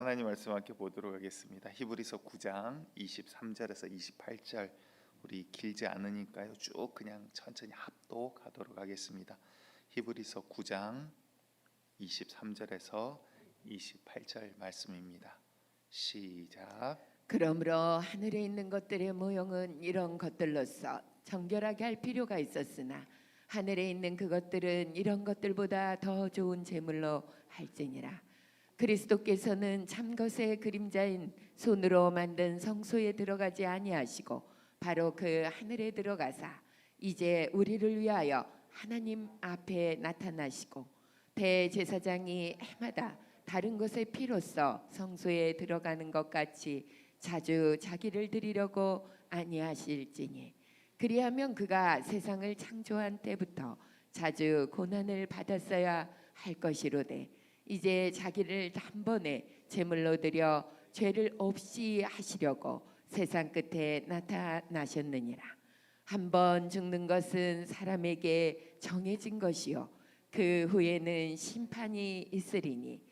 하나님 말씀 함께 보도록 하겠습니다. 히브리서 9장 23절에서 28절, 우리 길지 않으니까요 쭉 그냥 천천히 합독하도록 하겠습니다. 히브리서 9장 23절에서 28절 말씀입니다. 시작. 그러므로 하늘에 있는 것들의 모형은 이런 것들로서 정결하게 할 필요가 있었으나 하늘에 있는 그것들은 이런 것들보다 더 좋은 제물로 할지니라. 그리스도께서는 참것의 그림자인 손으로 만든 성소에 들어가지 아니하시고 바로 그 하늘에 들어가사 이제 우리를 위하여 하나님 앞에 나타나시고 대제사장이 해마다 다른 것의 피로써 성소에 들어가는 것 같이 자주 자기를 드리려고 아니하실지니 그리하면 그가 세상을 창조한 때부터 자주 고난을 받았어야 할 것이로되 이제 자기를 단번에 제물로 드려 죄를 없이 하시려고 세상 끝에 나타나셨느니라. 한 번 죽는 것은 사람에게 정해진 것이요 그 후에는 심판이 있으리니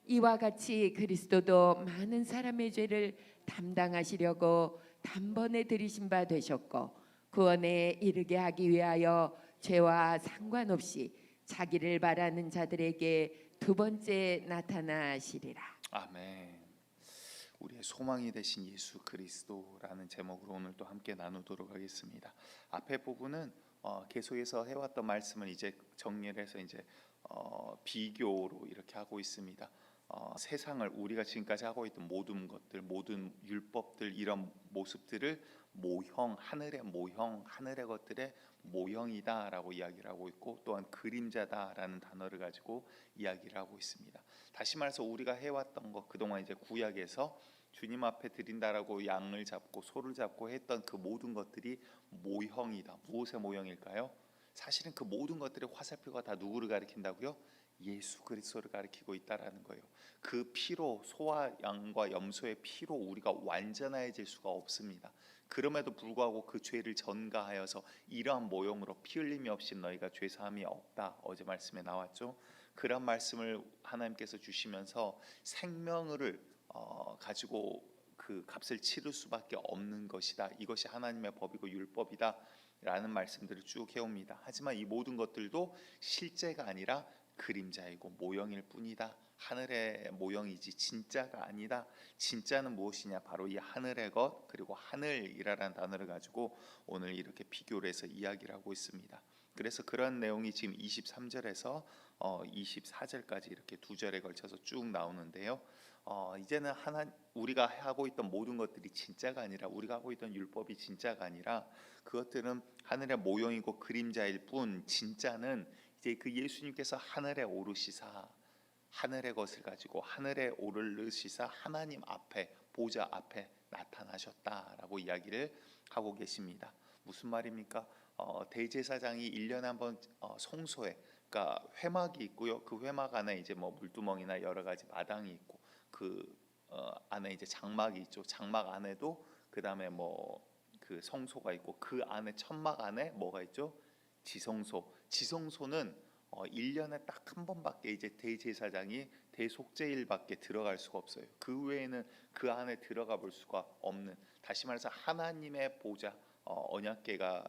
이와 같이 그리스도도 많은 사람의 죄를 담당하시려고 단번에 들이신 바 되셨고 구원에 이르게 하기 위하여 죄와 상관없이 자기를 바라는 자들에게 두 번째 나타나시리라. 아멘. 우리의 소망이 되신 예수 그리스도라는 제목으로 오늘 또 함께 나누도록 하겠습니다. 앞에 부분은 계속해서 해왔던 말씀을 이제 정리를 해서 이제 비교로 이렇게 하고 있습니다. 세상을 우리가 지금까지 하고 있던 모든 것들, 모든 율법들, 이런 모습들을 모형, 하늘의 모형, 하늘의 것들의 모형이다라고 이야기를 하고 있고, 또한 그림자다라는 단어를 가지고 이야기를 하고 있습니다. 다시 말해서 우리가 해왔던 것, 그동안 이제 구약에서 주님 앞에 드린다라고 양을 잡고 소를 잡고 했던 그 모든 것들이 모형이다. 무엇의 모형일까요? 사실은 그 모든 것들의 화살표가 다 누구를 가리킨다고요? 예수 그리스도를 가리키고 있다라는 거예요. 그 피로, 소와 양과 염소의 피로 우리가 완전해질 수가 없습니다. 그럼에도 불구하고 그 죄를 전가하여서 이러한 모형으로 피 흘림이 없이 너희가 죄 사함이 없다. 어제 말씀에 나왔죠. 그런 말씀을 하나님께서 주시면서 생명을 가지고 그 값을 치를 수밖에 없는 것이다. 이것이 하나님의 법이고 율법이다 라는 말씀들을 쭉 해옵니다. 하지만 이 모든 것들도 실제가 아니라 그림자이고 모형일 뿐이다. 하늘의 모형이지 진짜가 아니다. 진짜는 무엇이냐? 바로 이 하늘의 것, 그리고 하늘이라는 단어를 가지고 오늘 이렇게 비교를 해서 이야기를 하고 있습니다. 그래서 그런 내용이 지금 23절에서 24절까지 이렇게 두 절에 걸쳐서 쭉 나오는데요. 이제는 우리가 하고 있던 모든 것들이 진짜가 아니라, 우리가 하고 있던 율법이 진짜가 아니라 그것들은 하늘의 모형이고 그림자일 뿐, 진짜는 이제 그 예수님께서 하늘에 오르시사 하늘의 것을 가지고 하늘에 오르시사 하나님 앞에, 보좌 앞에 나타나셨다라고 이야기를 하고 계십니다. 무슨 말입니까? 대제사장이 1년에 한 번 성소에, 그러니까 회막이 있고요. 그 회막 안에 이제 뭐 물두멍이나 여러 가지 마당이 있고, 그 안에 이제 장막이 있죠. 장막 안에도 그 다음에 뭐 그 성소가 있고, 그 안에 천막 안에 뭐가 있죠? 지성소. 지성소는 1년에 딱 한 번밖에 이제 대제사장이 대속죄일밖에 들어갈 수가 없어요. 그 외에는 그 안에 들어가 볼 수가 없는, 다시 말해서 하나님의 보좌, 언약궤가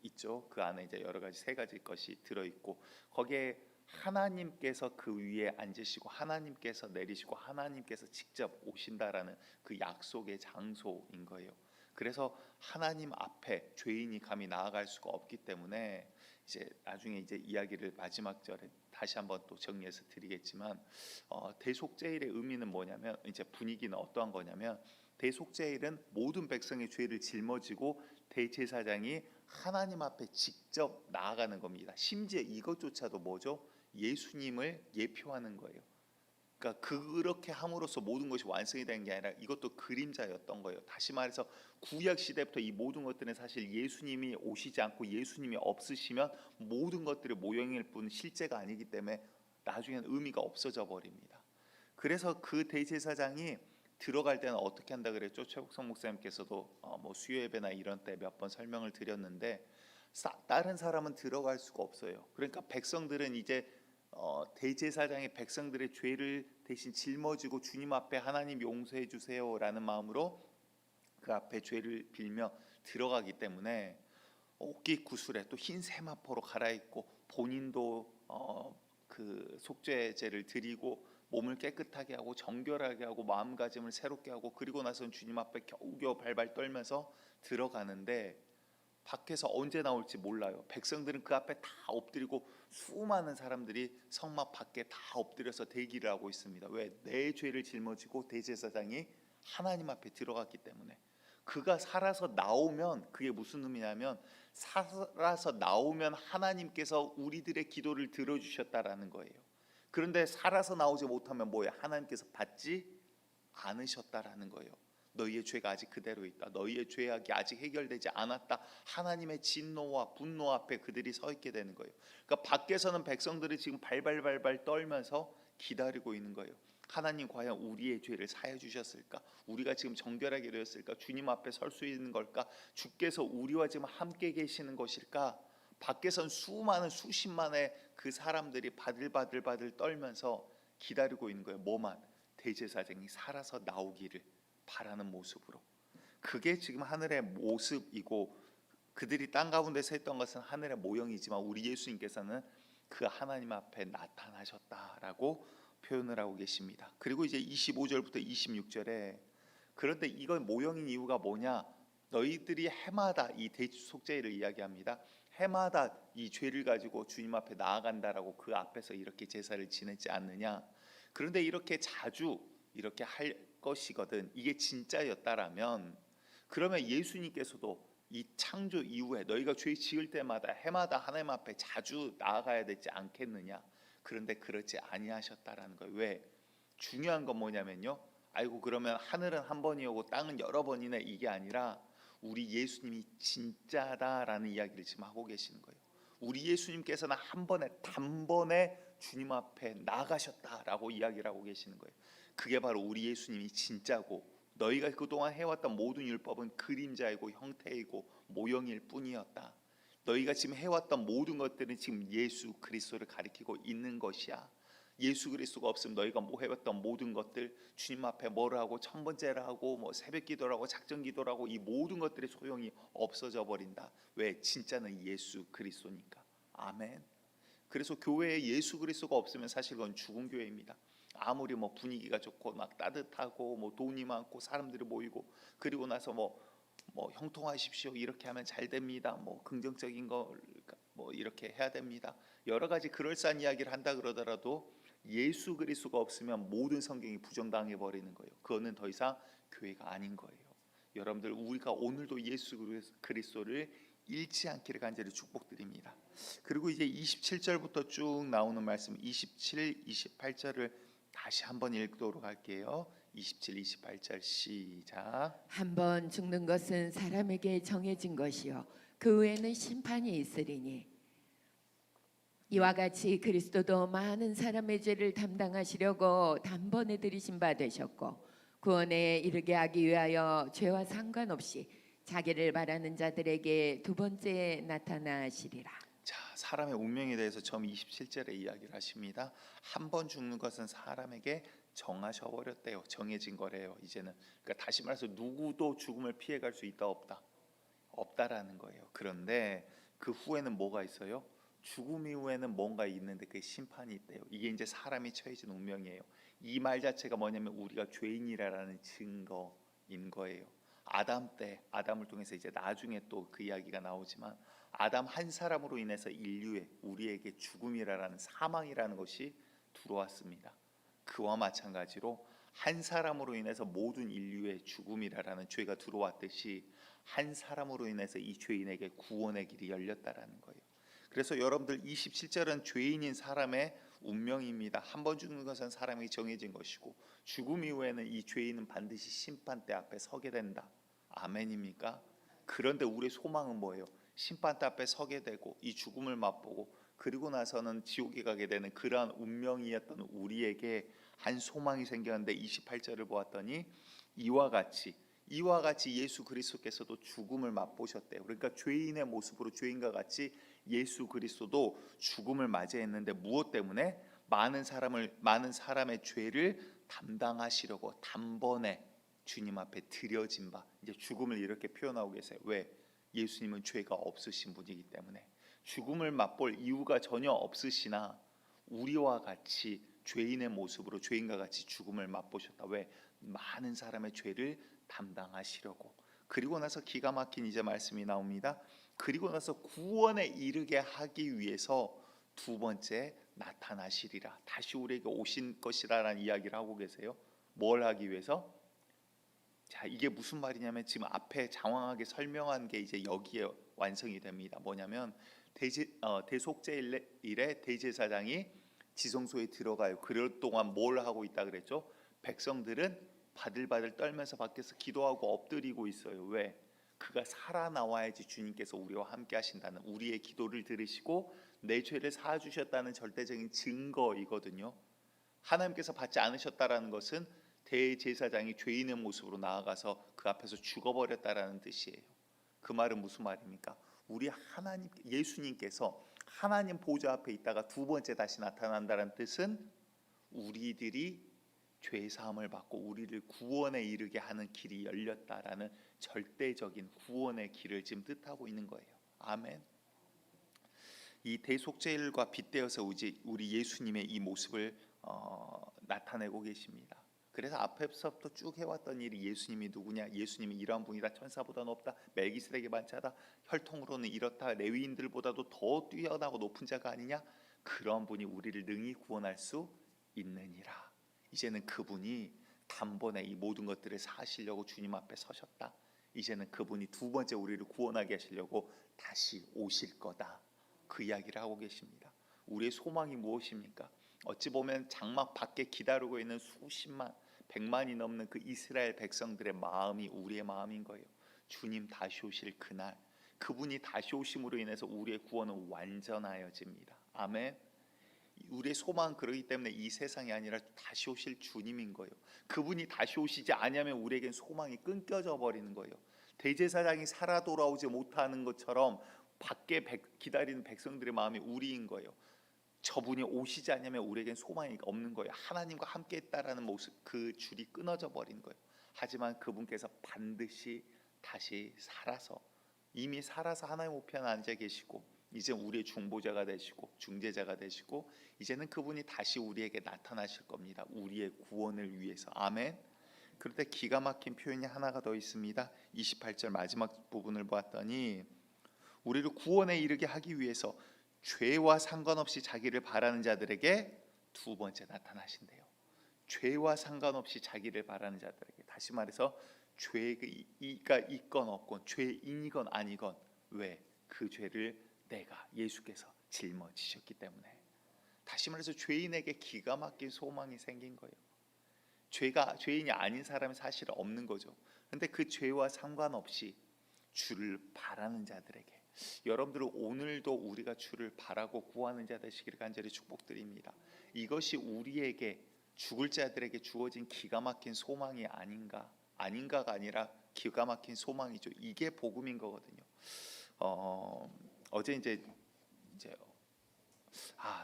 있죠. 그 안에 이제 여러 가지 세 가지 것이 들어 있고, 거기에 하나님께서 그 위에 앉으시고 하나님께서 내리시고 하나님께서 직접 오신다라는 그 약속의 장소인 거예요. 그래서 하나님 앞에 죄인이 감히 나아갈 수가 없기 때문에, 이제 나중에 이제 이야기를 마지막 절에 다시 한번 또 정리해서 드리겠지만, 대속죄일의 의미는 뭐냐면, 이제 분위기는 어떠한 거냐면, 대속죄일은 모든 백성의 죄를 짊어지고 대제사장이 하나님 앞에 직접 나아가는 겁니다. 심지어 이것조차도 뭐죠? 예수님을 예표하는 거예요. 그러니까 그렇게 함으로써 모든 것이 완성이 된 게 아니라 이것도 그림자였던 거예요. 다시 말해서 구약 시대부터 이 모든 것들은 사실 예수님이 오시지 않고 예수님이 없으시면 모든 것들이 모형일 뿐 실제가 아니기 때문에 나중에는 의미가 없어져 버립니다. 그래서 그 대제사장이 들어갈 때는 어떻게 한다 그랬죠? 최국성 목사님께서도 뭐 수요 예배나 이런 때 몇 번 설명을 드렸는데, 다른 사람은 들어갈 수가 없어요. 그러니까 백성들은 이제 대제사장의 백성들의 죄를 대신 짊어지고 주님 앞에 하나님 용서해 주세요라는 마음으로 그 앞에 죄를 빌며 들어가기 때문에 옷깃 구슬에 또 흰 세마포로 갈아입고 본인도 그 속죄제를 드리고 몸을 깨끗하게 하고 정결하게 하고 마음가짐을 새롭게 하고 그리고 나서는 주님 앞에 겨우겨우 발발 떨면서 들어가는데 밖에서 언제 나올지 몰라요. 백성들은 그 앞에 다 엎드리고 수많은 사람들이 성막 밖에 다 엎드려서 대기를 하고 있습니다. 왜? 내 죄를 짊어지고 대제사장이 하나님 앞에 들어갔기 때문에. 그가 살아서 나오면 그게 무슨 의미냐면 살아서 나오면 하나님께서 우리들의 기도를 들어주셨다라는 거예요. 그런데 살아서 나오지 못하면 뭐예요? 하나님께서 받지 않으셨다라는 거예요. 너희의 죄가 아직 그대로 있다. 너희의 죄악이 아직 해결되지 않았다. 하나님의 진노와 분노 앞에 그들이 서 있게 되는 거예요. 그러니까 밖에서는 백성들이 지금 발발발발 떨면서 기다리고 있는 거예요. 하나님 과연 우리의 죄를 사해 주셨을까? 우리가 지금 정결하게 되었을까? 주님 앞에 설 수 있는 걸까? 주께서 우리와 지금 함께 계시는 것일까? 밖에선 수많은 수십만의 그 사람들이 바들바들 떨면서 기다리고 있는 거예요. 뭐만? 대제사장이 살아서 나오기를 바라는 모습으로. 그게 지금 하늘의 모습이고 그들이 땅 가운데 서 있던 것은 하늘의 모형이지만 우리 예수님께서는 그 하나님 앞에 나타나셨다라고 표현을 하고 계십니다. 그리고 이제 25절부터 26절에 그런데 이건 모형인 이유가 뭐냐? 너희들이 해마다 이 대속죄를 이야기합니다. 해마다 이 죄를 가지고 주님 앞에 나아간다라고 그 앞에서 이렇게 제사를 지내지 않느냐? 그런데 이렇게 자주 이렇게 할 것이거든. 이게 진짜였다라면 그러면 예수님께서도 이 창조 이후에 너희가 죄 지을 때마다 해마다 하나님 앞에 자주 나아가야 되지 않겠느냐? 그런데 그렇지 아니하셨다라는 거예요. 왜? 중요한 건 뭐냐면요. 아이고 그러면 하늘은 한 번이오고 땅은 여러 번이네 이게 아니라 우리 예수님이 진짜다라는 이야기를 지금 하고 계시는 거예요. 우리 예수님께서는 한 번에 단번에 주님 앞에 나가셨다라고 이야기를 하고 계시는 거예요. 그게 바로 우리 예수님이 진짜고 너희가 그동안 해왔던 모든 율법은 그림자이고 형태이고 모형일 뿐이었다. 너희가 지금 해왔던 모든 것들은 지금 예수 그리스도를 가리키고 있는 것이야. 예수 그리스도가 없으면 너희가 뭐 해왔던 모든 것들 주님 앞에 뭐를 하고 천번제를 하고 뭐 새벽기도를 하고 작정기도를 하고 이 모든 것들의 소용이 없어져 버린다. 왜? 진짜는 예수 그리스도니까. 아멘. 그래서 교회에 예수 그리스도가 없으면 사실 그건 죽은 교회입니다. 아무리 뭐 분위기가 좋고 막 따뜻하고 뭐 돈이 많고 사람들이 모이고 그리고 나서 뭐 형통하십시오 이렇게 하면 잘 됩니다. 뭐 긍정적인 거 뭐 이렇게 해야 됩니다. 여러 가지 그럴싸한 이야기를 한다 그러더라도 예수 그리스도가 없으면 모든 성경이 부정당해 버리는 거예요. 그거는 더 이상 교회가 아닌 거예요. 여러분들 우리가 오늘도 예수 그리스도를 잃지 않기를 간절히 축복드립니다. 그리고 이제 27절부터 쭉 나오는 말씀 27, 28절을 다시 한번 읽도록 할게요. 27, 28절 시작. 한 번 죽는 것은 사람에게 정해진 것이요 그 후에는 심판이 있으리니 이와 같이 그리스도도 많은 사람의 죄를 담당하시려고 단번에 들이신 바 되셨고 구원에 이르게 하기 위하여 죄와 상관없이 자기를 바라는 자들에게 두 번째 나타나시리라. 자, 사람의 운명에 대해서 처음 27절에 이야기를 하십니다. 한 번 죽는 것은 사람에게 정하셔 버렸대요. 정해진 거래요. 이제는 그러니까 다시 말해서 누구도 죽음을 피해갈 수 있다 없다라는 거예요. 그런데 그 후에는 뭐가 있어요? 죽음 이후에는 뭔가 있는데 그 심판이 있대요. 이게 이제 사람이 처해진 운명이에요. 이 말 자체가 뭐냐면 우리가 죄인이라는 증거인 거예요. 아담 때 아담을 통해서 이제 나중에 또 그 이야기가 나오지만 아담 한 사람으로 인해서 인류에 우리에게 죽음이라는 사망이라는 것이 들어왔습니다. 그와 마찬가지로 한 사람으로 인해서 모든 인류의 죽음이라는 죄가 들어왔듯이 한 사람으로 인해서 이 죄인에게 구원의 길이 열렸다라는 거예요. 그래서 여러분들 27절은 죄인인 사람의 운명입니다. 한 번 죽는 것은 사람이 정해진 것이고 죽음 이후에는 이 죄인은 반드시 심판대 앞에 서게 된다. 아멘입니까? 그런데 우리의 소망은 뭐예요? 심판대 앞에 서게 되고 이 죽음을 맛보고 그리고 나서는 지옥에 가게 되는 그러한 운명이었던 우리에게 한 소망이 생겼는데 28절을 보았더니 이와 같이 예수 그리스도께서도 죽음을 맛보셨대요. 그러니까 죄인의 모습으로 죄인과 같이 예수 그리스도도 죽음을 맞이했는데 무엇 때문에? 많은 사람의 죄를 담당하시려고 단번에 주님 앞에 드려진 바, 이제 죽음을 이렇게 표현하고 계세요. 왜? 예수님은 죄가 없으신 분이기 때문에 죽음을 맛볼 이유가 전혀 없으시나 우리와 같이 죄인의 모습으로 죄인과 같이 죽음을 맛보셨다. 왜? 많은 사람의 죄를 담당하시려고. 그리고 나서 기가 막힌 이제 말씀이 나옵니다. 그리고 나서 구원에 이르게 하기 위해서 두 번째 나타나시리라. 다시 우리에게 오신 것이라는 이야기를 하고 계세요. 뭘 하기 위해서? 자, 이게 무슨 말이냐면 지금 앞에 장황하게 설명한 게 이제 여기에 완성이 됩니다. 뭐냐면 대속죄일에 대제사장이 지성소에 들어가요. 그럴 동안 뭘 하고 있다 그랬죠? 백성들은 바들바들 떨면서 밖에서 기도하고 엎드리고 있어요. 왜? 그가 살아나와야지 주님께서 우리와 함께 하신다는 우리의 기도를 들으시고 내 죄를 사하 주셨다는 절대적인 증거이거든요. 하나님께서 받지 않으셨다라는 것은 대제사장이 죄인의 모습으로 나아가서 그 앞에서 죽어버렸다라는 뜻이에요. 그 말은 무슨 말입니까? 우리 하나님 예수님께서 하나님 보좌 앞에 있다가 두 번째 다시 나타난다는 뜻은 우리들이 죄 사함을 받고 우리를 구원에 이르게 하는 길이 열렸다라는 절대적인 구원의 길을 지금 뜻하고 있는 거예요. 아멘. 이 대속죄일과 빗대어서 우리 예수님의 이 모습을 나타내고 계십니다. 그래서 앞에서부터 쭉 해왔던 일이 예수님이 누구냐, 예수님이 이러한 분이다, 천사보다 높다, 멜기세덱의 반차다, 혈통으로는 이렇다, 레위인들보다도 더 뛰어나고 높은 자가 아니냐, 그런 분이 우리를 능히 구원할 수 있느니라. 이제는 그분이 단번에 이 모든 것들을 사시려고 주님 앞에 서셨다. 이제는 그분이 두 번째 우리를 구원하게 하시려고 다시 오실 거다. 그 이야기를 하고 계십니다. 우리의 소망이 무엇입니까? 어찌 보면 장막 밖에 기다리고 있는 수십만, 백만이 넘는 그 이스라엘 백성들의 마음이 우리의 마음인 거예요. 주님 다시 오실 그날, 그분이 다시 오심으로 인해서 우리의 구원은 완전하여집니다. 아멘. 우리의 소망은 그러기 때문에 이 세상이 아니라 다시 오실 주님인 거예요. 그분이 다시 오시지 않으면 우리에겐 소망이 끊겨져 버리는 거예요. 대제사장이 살아 돌아오지 못하는 것처럼 밖에 기다리는 백성들의 마음이 우리인 거예요. 저분이 오시지 않으면 우리에겐 소망이 없는 거예요. 하나님과 함께 있다라는 모습, 그 줄이 끊어져 버린 거예요. 하지만 그분께서 반드시 다시 살아서, 이미 살아서 하나님 우편에 앉아 계시고 이제 우리의 중보자가 되시고 중재자가 되시고 이제는 그분이 다시 우리에게 나타나실 겁니다. 우리의 구원을 위해서. 아멘. 그런데 기가 막힌 표현이 하나가 더 있습니다. 28절 마지막 부분을 보았더니 우리를 구원에 이르게 하기 위해서 죄와 상관없이 자기를 바라는 자들에게 두 번째 나타나신대요. 죄와 상관없이 자기를 바라는 자들에게, 다시 말해서 죄가 있건 없건 죄인이건 아니건, 왜? 그 죄를 내가 예수께서 짊어지셨기 때문에. 다시 말해서 죄인에게 기가 막힌 소망이 생긴 거예요. 죄인이 아닌 사람은 사실 없는 거죠. 근데 그 죄와 상관없이 주를 바라는 자들에게, 여러분들은 오늘도 우리가 주를 바라고 구하는 자 되시기를 간절히 축복드립니다. 이것이 우리에게, 죽을 자들에게 주어진 기가 막힌 소망이 아닌가가 아니라 기가 막힌 소망이죠. 이게 복음인 거거든요. 어제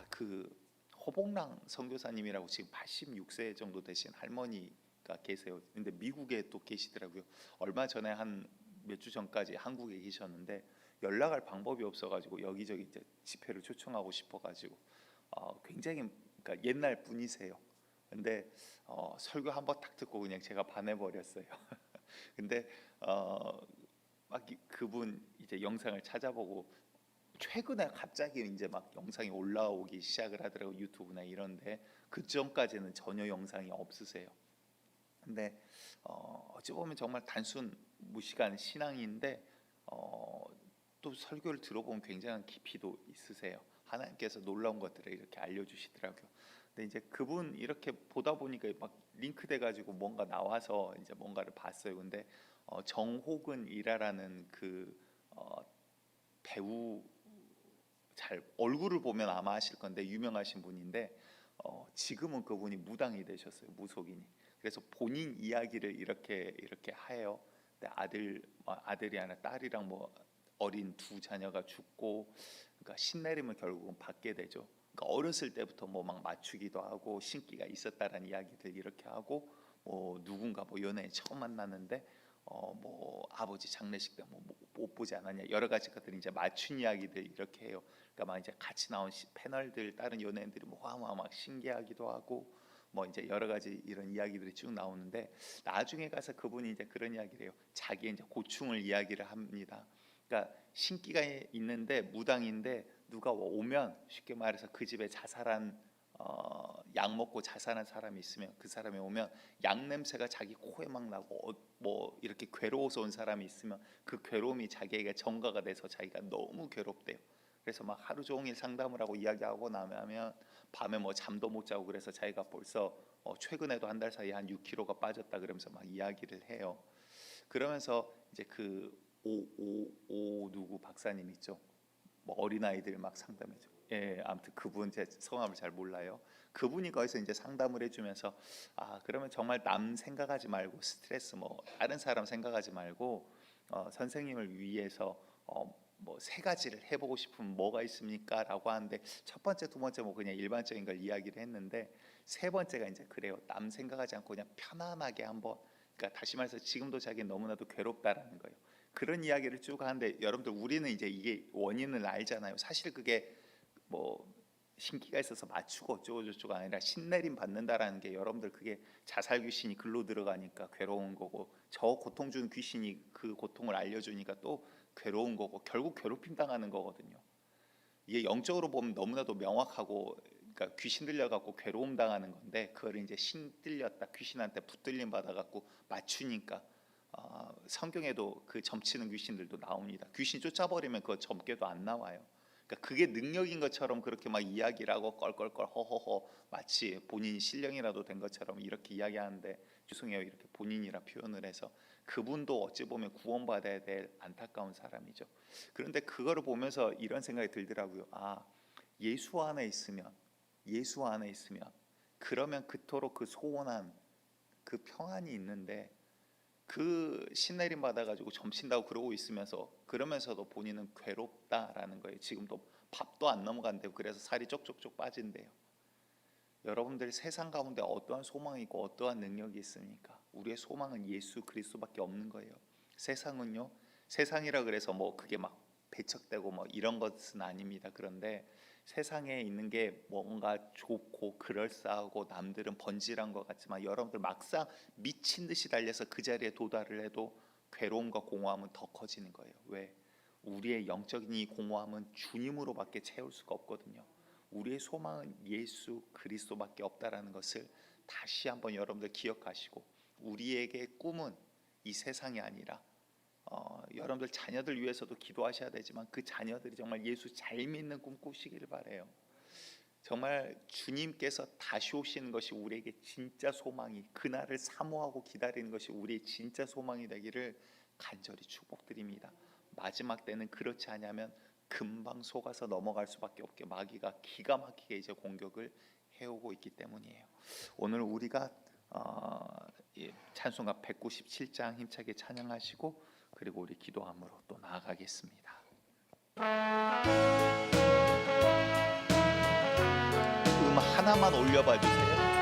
그 허봉랑 선교사님이라고 지금 86세 정도 되신 할머니가 계세요. 근데 미국에 또 계시더라고요. 얼마 전에 한 몇 주 전까지 한국에 계셨는데 연락할 방법이 없어가지고 여기저기 이제 집회를 초청하고 싶어가지고 굉장히, 그러니까 옛날 분이세요. 근데 설교 한번 딱 듣고 그냥 제가 반해버렸어요. 근데 막 그분 이제 영상을 찾아보고 최근에 갑자기 이제 막 영상이 올라오기 시작을 하더라고요. 유튜브나 이런데 그 전까지는 전혀 영상이 없으세요. 근데 어찌 보면 정말 단순 무식한 신앙인데 또 설교를 들어보면 굉장한 깊이도 있으세요. 하나님께서 놀라운 것들을 이렇게 알려주시더라고요. 근데 이제 그분 이렇게 보다 보니까 막 링크돼 가지고 뭔가 나와서 이제 뭔가를 봤어요. 근데 정호근이라는 그 배우, 잘 얼굴을 보면 아마 아실 건데 유명하신 분인데 지금은 그분이 무당이 되셨어요. 무속인이. 그래서 본인 이야기를 이렇게 해요. 근데 아들이 하나, 딸이랑 뭐 어린 두 자녀가 죽고, 그러니까 신내림을 결국은 받게 되죠. 그러니까 어렸을 때부터 뭐 막 맞추기도 하고 신기가 있었다라는 이야기들 이렇게 하고 뭐 누군가 뭐 연애에 처음 만났는데 뭐 아버지 장례식 때 뭐 못 보지 않았냐 여러 가지 것들 이제 맞춘 이야기들 이렇게 해요. 그러니까 막 이제 같이 나온 패널들 다른 연예인들이 뭐 막 신기하기도 하고 뭐 이제 여러 가지 이런 이야기들이 쭉 나오는데 나중에 가서 그분이 이제 그런 이야기를 해요. 자기의 이제 고충을 이야기를 합니다. 그러니까 신기가 있는데 무당인데 누가 오면 쉽게 말해서 그 집에 자살한 약 먹고 자살한 사람이 있으면 그 사람이 오면 약 냄새가 자기 코에 막 나고 뭐 이렇게 괴로워서 온 사람이 있으면 그 괴로움이 자기에게 전가가 돼서 자기가 너무 괴롭대요. 그래서 막 하루 종일 상담을 하고 이야기하고 나면 밤에 뭐 잠도 못 자고 그래서 자기가 벌써 최근에도 한 달 사이에 한 6kg가 빠졌다 그러면서 막 이야기를 해요. 그러면서 이제 그 오 누구 박사님 있죠. 뭐 어린아이들 막 상담해줘. 예, 아무튼 그분 제 성함을 잘 몰라요. 그분이 거기서 이제 상담을 해주면서 그러면 정말 남 생각하지 말고 스트레스 뭐 다른 사람 생각하지 말고 선생님을 위해서 뭐 세 가지를 해보고 싶으면 뭐가 있습니까?라고 하는데 첫 번째, 두 번째 뭐 그냥 일반적인 걸 이야기를 했는데 세 번째가 이제 그래요. 남 생각하지 않고 그냥 편안하게 한번 그러니까 다시 말해서 지금도 자기는 너무나도 괴롭다라는 거예요. 그런 이야기를 쭉 하는데 여러분들 우리는 이제 이게 원인을 알잖아요. 사실 그게 뭐 신기가 있어서 맞추고 어쩌고저쩌고 아니라 신내림 받는다라는 게 여러분들 그게 자살 귀신이 글로 들어가니까 괴로운 거고 저 고통 준 귀신이 그 고통을 알려주니까 또 괴로운 거고 결국 괴롭힘 당하는 거거든요. 이게 영적으로 보면 너무나도 명확하고 그러니까 귀신 들려갖고 괴로움 당하는 건데 그걸 이제 신 들렸다 귀신한테 붙들림 받아갖고 맞추니까 성경에도 그 점치는 귀신들도 나옵니다. 귀신 쫓아버리면 그 점괘도 안 나와요. 그러니까 그게 능력인 것처럼 그렇게 막 이야기를 하고 껄껄껄 허허허 마치 본인이 신령이라도 된 것처럼 이렇게 이야기하는데 죄송해요 이렇게 본인이라 표현을 해서 그분도 어찌 보면 구원받아야 될 안타까운 사람이죠. 그런데 그거를 보면서 이런 생각이 들더라고요. 예수 안에 있으면 그러면 그토록 그 소원한 그 평안이 있는데 그 신내림 받아가지고 점친다고 그러고 있으면서 그러면서도 본인은 괴롭다라는 거예요. 지금도 밥도 안 넘어간대요. 그래서 살이 쪽쪽쪽 빠진대요. 여러분들 세상 가운데 어떠한 소망이 있고 어떠한 능력이 있습니까? 우리의 소망은 예수 그리스도밖에 없는 거예요. 세상은요. 세상이라 그래서 뭐 그게 막 배척되고 뭐 이런 것은 아닙니다. 그런데 세상에 있는 게 뭔가 좋고 그럴싸하고 남들은 번지란 것 같지만 여러분들 막상 미친 듯이 달려서 그 자리에 도달을 해도 괴로움과 공허함은 더 커지는 거예요. 왜? 우리의 영적인 이 공허함은 주님으로밖에 채울 수가 없거든요. 우리의 소망은 예수 그리스도밖에 없다라는 것을 다시 한번 여러분들 기억하시고 우리에게 꿈은 이 세상이 아니라 여러분들 자녀들 위해서도 기도하셔야 되지만 그 자녀들이 정말 예수 잘 믿는 꿈 꾸시길 바래요. 정말 주님께서 다시 오시는 것이 우리에게 진짜 소망이 그날을 사모하고 기다리는 것이 우리의 진짜 소망이 되기를 간절히 축복드립니다. 마지막 때는 그렇지 않으면 금방 속아서 넘어갈 수밖에 없게 마귀가 기가 막히게 이제 공격을 해오고 있기 때문이에요. 오늘 우리가 찬송가 197장 힘차게 찬양하시고 그리고 우리 기도함으로 또 나아가겠습니다. 하나만 올려봐 주세요.